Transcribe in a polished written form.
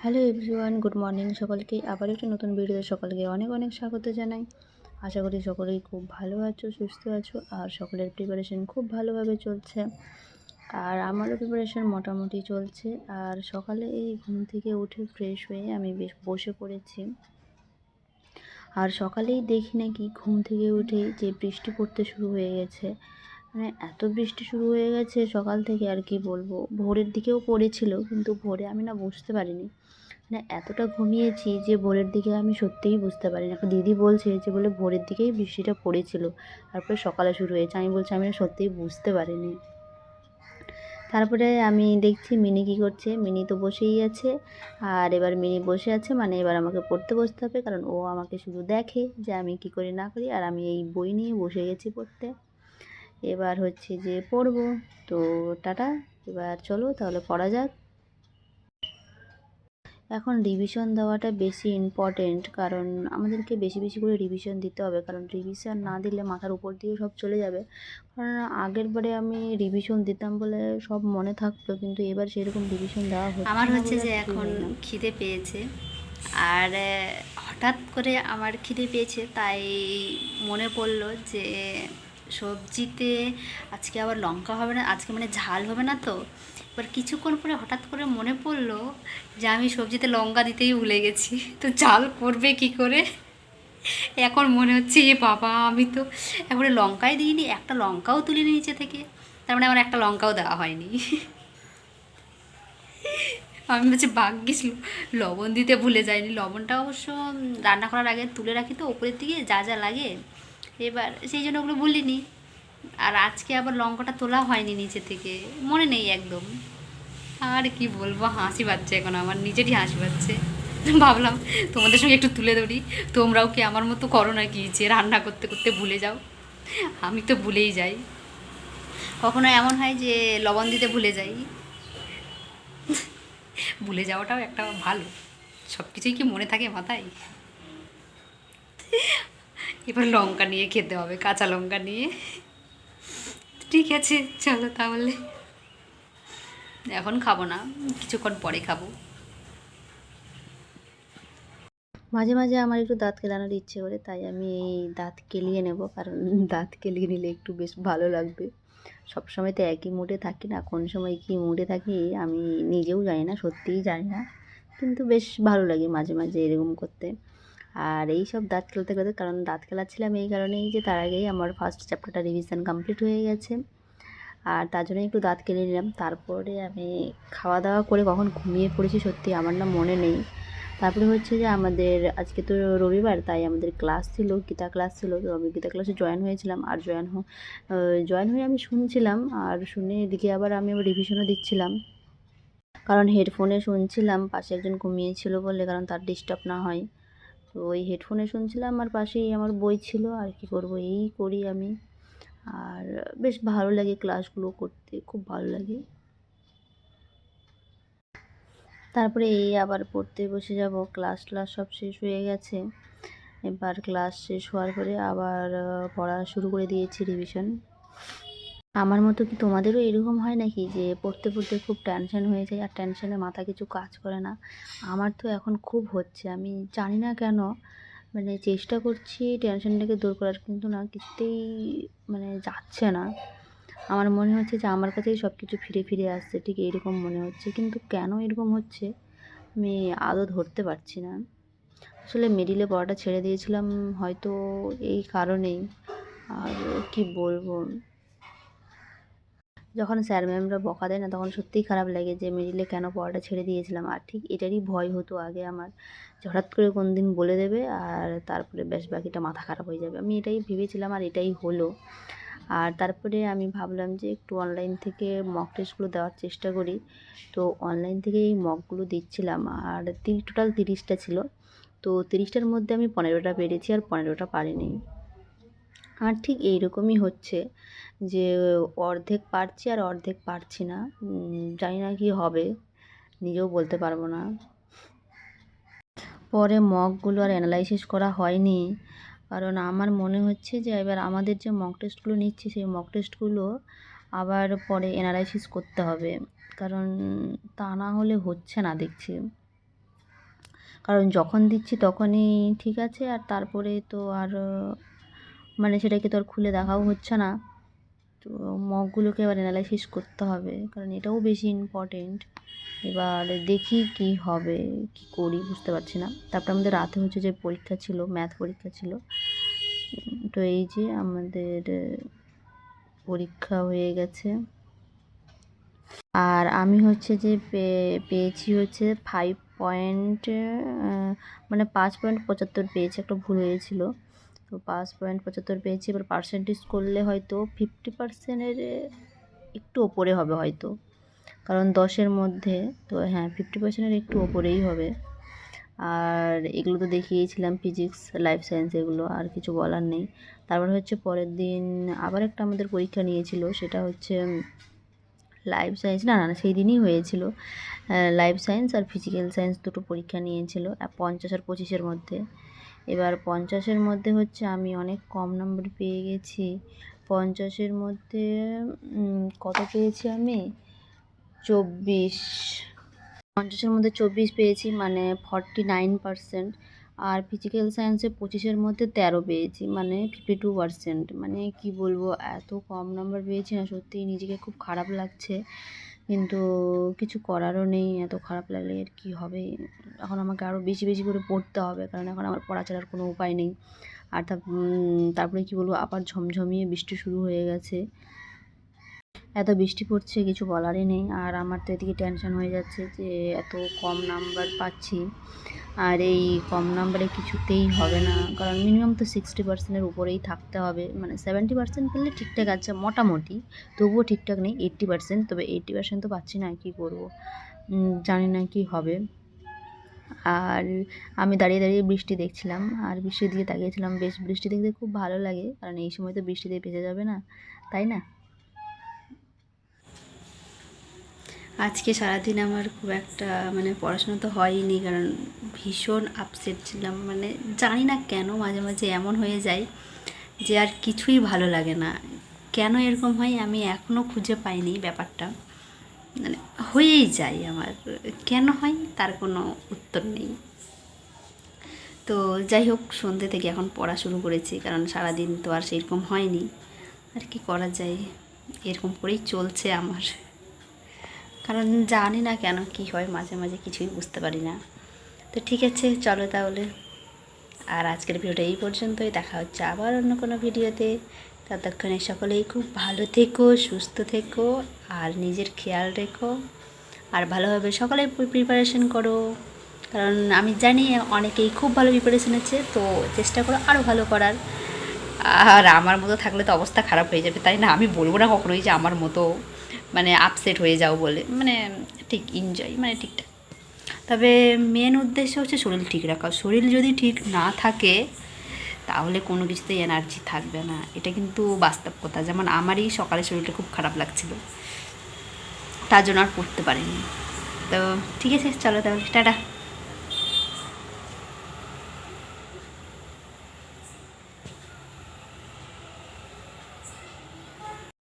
Hello everyone, good morning সকলকে। আবার একটা নতুন ভিডিওতে সকলকে অনেক অনেক স্বাগত জানাই। আশা করি সকলেই খুব ভালো আছো, সুস্থ আছো, আর সকলের প্রিপারেশন খুব ভালোভাবে চলছে। আর আমারও প্রিপারেশন মোটামুটি চলছে। আর সকালে এই ঘুম থেকে উঠে ফ্রেশ হয়ে আমি বেশ বসে পড়েছি। আর সকালেই দেখি নাকি ঘুম থেকে উঠেই যে বৃষ্টি পড়তে শুরু হয়ে গেছে। মানে এত বৃষ্টি শুরু হয়ে গেছে সকাল থেকে, আর কি বলবো। ভোরের দিকেও পড়েছিল, কিন্তু ভোরে আমি না বুঝতে পারিনি। মানে এতটা ঘুমিয়েছি যে ভোরের দিকে আমি সত্যিই বুঝতে পারিনি। একটা দিদি বলছে যে বলে ভোরের দিকেই বৃষ্টিটা পড়েছিল, তারপরে সকালে শুরু হয়েছে। আমি বলছি আমি না সত্যিই বুঝতে পারিনি। তারপরে আমি দেখছি মিনি কী করছে। মিনি তো বসেই আছে। আর এবার মিনি বসে আছে মানে এবার আমাকে পড়তে বসতে হবে, কারণ ও আমাকে শুধু দেখে যে আমি কী করি না করি। আর আমি এই বই নিয়ে বসে গেছি পড়তে। এবার হচ্ছে যে পড়বো। তো টাটা, এবার চলো তাহলে পড়া যাক। এখন রিভিশন দেওয়াটা বেশি ইম্পর্টেন্ট, কারণ আমাদেরকে বেশি বেশি করে রিভিশন দিতে হবে, কারণ রিভিশন না দিলে মাথার উপর দিয়ে সব চলে যাবে। কারণ আগের বারে আমি রিভিশন দিতাম বলে সব মনে থাকতো, কিন্তু এবার সেরকম রিভিশন দেওয়া হচ্ছে আমার না হচ্ছে বলে যে আর কিছুই এখন হয় না। খিদে পেয়েছে। আর হঠাৎ করে আমার খিদে পেয়েছে, তাই মনে পড়লো যে সবজিতে আজকে আবার লঙ্কা হবে না, আজকে মানে ঝাল হবে না তো। এবার কিছুক্ষণ পরে হঠাৎ করে মনে পড়লো যে আমি সবজিতে লঙ্কা দিতেই ভুলে গেছি, তো ঝাল করবে কি করে। এখন মনে হচ্ছে এ বাবা, আমি তো একবারে লঙ্কাই দিইনি, একটা লঙ্কাও তুলিনি নিচে থেকে। তার মানে আমার একটা লঙ্কাও দেওয়া হয়নি। আমি হচ্ছে ভাগ্যিস লবণ দিতে ভুলে যাইনি। লবণটা অবশ্য রান্না করার আগে তুলে রাখি তো উপরের দিকে যা যা লাগে, এবার সেই জন্য ওগুলো ভুলিনি। আর আজকে আবার লঙ্কাটা তোলা হয়নি নিচে থেকে, মনে নেই একদম। আর কি বলবো, হাসি পাচ্ছে এখন, আমার নিজেরই হাসি পাচ্ছে। ভাবলাম তোমাদের সঙ্গে একটু তুলে ধরি, তোমরাও কি আমার মতো করো নাকি যে রান্না করতে করতে ভুলে যাও। আমি তো ভুলেই যাই, কখনো এমন হয় যে লবণ দিতে ভুলে যাই। ভুলে যাওয়াটাও একটা ভালো, সব কিছুই কি মনে থাকে মাথায়। এবার লঙ্কা নিয়ে খেতে হবে, কাঁচা লঙ্কা নিয়ে। ঠিক আছে, চলো তাহলে। এখন খাবো না, কিছুক্ষণ পরে খাবো। মাঝে মাঝে আমার একটু দাঁত কেলানোর ইচ্ছে করে, তাই আমি এই দাঁত কেলিয়ে নেব, কারণ দাঁত কেলিয়ে নিলে একটু বেশ ভালো লাগবে। সবসময় তো একই মুডে থাকি না, কোন সময় কী মুডে থাকি আমি নিজেও জানি না, সত্যিই জানি না। কিন্তু বেশ ভালো লাগে মাঝে মাঝে এরকম করতে। আর এই সব দাঁত খেলতে খেলতে, কারণ দাঁত খেলাচ্ছিলাম এই কারণেই যে তার আগেই আমার ফার্স্ট চ্যাপ্টারটা রিভিশন কমপ্লিট হয়ে গেছে। আর তার জন্য একটু দাঁত কেলে নিলাম। তারপরে আমি খাওয়া দাওয়া করে কখন ঘুমিয়ে পড়েছি সত্যি আমার না মনে নেই। তারপরে হচ্ছে যে আমাদের আজকে তো রবিবার, তাই আমাদের ক্লাস ছিল, গীতা ক্লাস ছিল। তো আমি গীতা ক্লাসে জয়েন হয়েছিলাম। আর জয়েন হয়ে আমি শুনছিলাম, আর শুনে এদিকে আবার আমি আবার রিভিশনও দিচ্ছিলাম, কারণ হেডফোনে শুনছিলাম। পাশে একজন ঘুমিয়েছিল বলে, কারণ তার ডিস্টার্ব না হয়। তো ওই হেডফোনে শুনছিলাম, আর পাশেই আমার বই ছিল। আর কি করব, এই করি আমি। আর বেশ ভালো লাগে ক্লাসগুলো করতে, খুব ভালো লাগে। তারপরে এই আবার পড়তে বসে যাব। ক্লাস সব শেষ হয়ে গেছে। এবার ক্লাস শেষ হওয়ার পরে আবার পড়া শুরু করে দিয়েছি, রিভিশন। আমার মতো কি তোমাদেরও এরকম হয় নাকি যে পড়তে পড়তে খুব টেনশন হয়ে যায়, আর টেনশনে মাথা কিছু কাজ করে না? আমার তো এখন খুব হচ্ছে, আমি জানি না কেন। মানে চেষ্টা করছি টেনশনটাকে দূর করার, কিন্তু না কিছুতেই মানে যাচ্ছে না। আমার মনে হচ্ছে যে আমার কাছেই সব কিছু ফিরে ফিরে আসছে, ঠিক এইরকম মনে হচ্ছে। কিন্তু কেন এরকম হচ্ছে আমি আদৌ ধরতে পারছি না। আসলে মিডিলে পড়াটা ছেড়ে দিয়েছিলাম হয়তো এই কারণেই। আর কি বলবো, যখন স্যার ম্যামরা বকা দেয় না, তখন সত্যিই খারাপ লাগে যে মিডিলে কেন পড়াটা ছেড়ে দিয়েছিলাম। আর ঠিক এটারই ভয় হতো আগে আমার, যে হঠাৎ করে কোন দিন বলে দেবে আর তারপরে ব্যাস বাকিটা মাথা খারাপ হয়ে যাবে। আমি এটাই ভেবেছিলাম, আর এটাই হলো। আর তারপরে আমি ভাবলাম যে একটু অনলাইন থেকে মক টেস্টগুলো দেওয়ার চেষ্টা করি। তো অনলাইন থেকে এই মকগুলো দিচ্ছিলাম। আর টোটাল 30টা ছিল। তো 30টার মধ্যে আমি 15টা পেরেছি, আর 15টা পারিনি। আমার ঠিক এইরকমই হচ্ছে যে অর্ধেক পারছি আর অর্ধেক পারছি না। জানি না কি হবে, নিজেও বলতে পারবো না। পরে মকগুলো আর অ্যানালাইসিস করা হয়নি, কারণ আমার মনে হচ্ছে যে এবার আমাদের যে মক টেস্টগুলো নিচ্ছি সেই মক টেস্টগুলো আবার পরে অ্যানালাইসিস করতে হবে, কারণ তা না হলে হচ্ছে না দেখছি। কারণ যখন দিচ্ছি তখনই ঠিক আছে, আর তারপরে তো আর মানে সেটাকে তো আর খুলে দেখাও হচ্ছে না। তো মগগুলোকে এবার অ্যানালাইসিস করতে হবে, কারণ এটাও বেশি ইম্পর্টেন্ট। এবার দেখি কি হবে, কি করি বুঝতে পারছি না। তারপরে আমাদের রাতে হচ্ছে যে পরীক্ষা ছিল, ম্যাথ পরীক্ষা ছিল। তো এই যে আমাদের পরীক্ষা হয়ে গেছে, আর আমি হচ্ছে যে পেয়েছি হচ্ছে 5 পয়েন্ট, মানে 5.75 পেয়েছি, একটা ভুল হয়েছিল। তো 5.75 পেয়েছি। এবার পার্সেন্টেজ করলে হয়তো 50%-এর একটু ওপরে হবে হয়তো, কারণ 10-এর মধ্যে। তো হ্যাঁ, 50%-এর একটু ওপরেই হবে। আর এগুলো তো দেখিয়েছিলাম, ফিজিক্স, লাইফ সায়েন্স, এগুলো আর কিছু বলার নেই। তারপর হচ্ছে পরের দিন আবার একটা আমাদের পরীক্ষা নিয়েছিল, সেটা হচ্ছে লাইফ সায়েন্স, না না সেই দিনই হয়েছিল। লাইফ সায়েন্স আর ফিজিক্যাল সায়েন্স দুটো পরীক্ষা নিয়েছিল 50 আর 25-এর মধ্যে। এবার 50-এর মধ্যে হচ্ছে আমি অনেক কম নাম্বার পেয়ে গেছি। 50-এর মধ্যে কত পেয়েছি আমি? 24। 50-এর মধ্যে 24 পেয়েছি, মানে 49%। আর ফিজিক্যাল সায়েন্সে 25-এর মধ্যে 13 পেয়েছি, মানে 52%। মানে কি বলবো, এত কম নাম্বার পেয়েছি না, সত্যিই নিজেকে খুব খারাপ লাগছে। কিন্তু কিছু করারও নেই, এত খারাপ লাগলে আর কী হবে। এখন আমাকে আরও বেশি বেশি করে পড়তে হবে, কারণ এখন আমার পড়া ছাড়ার কোনো উপায় নেই। আর তারপরে কি বলবো, আবার ঝমঝমিয়ে বৃষ্টি শুরু হয়ে গেছে। এত বৃষ্টি পড়ছে, কিছু বলারই নেই। আর আমার তো এদিকে টেনশন হয়ে যাচ্ছে যে এত কম নাম্বার পাচ্ছি, আর এই কম নাম্বারে কিছুতেই হবে না, কারণ মিনিমাম তো 60%-এর উপরেই থাকতে হবে। মানে 70% পেলে ঠিকঠাক আছে মোটামুটি, তবুও ঠিকঠাক নেই 80%। তবে 80% তো পাচ্ছি না, কী করবো জানি না কি হবে। আর আমি দাঁড়িয়ে দাঁড়িয়ে বৃষ্টি দেখছিলাম, আর বৃষ্টির দিকে তাকিয়েছিলাম। বেশ, বৃষ্টি দেখতে খুব ভালো লাগে, কারণ এই সময় তো বৃষ্টিতে ভেজে যাবে না, তাই না? আজকে সারাদিন আমার খুব একটা মানে পড়াশোনা তো হয়নি, কারণ ভীষণ আপসেট ছিলাম। মানে জানি না কেন মাঝে মাঝে এমন হয়ে যায় যে আর কিছুই ভালো লাগে না। কেন এরকম হয় আমি এখনও খুঁজে পাইনি ব্যাপারটা, মানে হয়েই যায় আমার। কেন হয় তার কোনো উত্তর নেই। তো যাই হোক, সন্ধ্যে থেকে এখন পড়া শুরু করেছি, কারণ সারাদিন তো আর সেরকম হয়নি। আর কি করা যায়, এরকম করেই চলছে আমার। কারণ জানি না কেন কি হয়, মাঝে মাঝে কিছুই বুঝতে পারি না। তো ঠিক আছে, চলো তাহলে। আর আজকের ভিডিওটা এই পর্যন্তই, দেখা হচ্ছে আবার অন্য কোনো ভিডিওতে। ততক্ষণে সকলেই খুব ভালো থেকো, সুস্থ থেকো, আর নিজের খেয়াল রেখো। আর ভালোভাবে সকলে প্রিপারেশন করো, কারণ আমি জানি অনেকেই খুব ভালো প্রিপারেশন আছে। তো চেষ্টা করো আরও ভালো করার। আর আমার মতো থাকলে তো অবস্থা খারাপ হয়ে যাবে, তাই না? আমি বলবো না কখনোই যে আমার মতো মানে আপসেট হয়ে যাও বলে, মানে ঠিক এনজয়, মানে ঠিকঠাক। তবে মেন উদ্দেশ্য হচ্ছে শরীর ঠিক রাখা। শরীর যদি ঠিক না থাকে তাহলে কোনো কিছুতেই এনার্জি থাকবে না, এটা কিন্তু বাস্তব কথা। যেমন আমারই সকালে শরীরটা খুব খারাপ লাগছিল, তার জন্য আর পড়তে পারিনি। তো ঠিক আছে, চলো তাহলে, টাটা।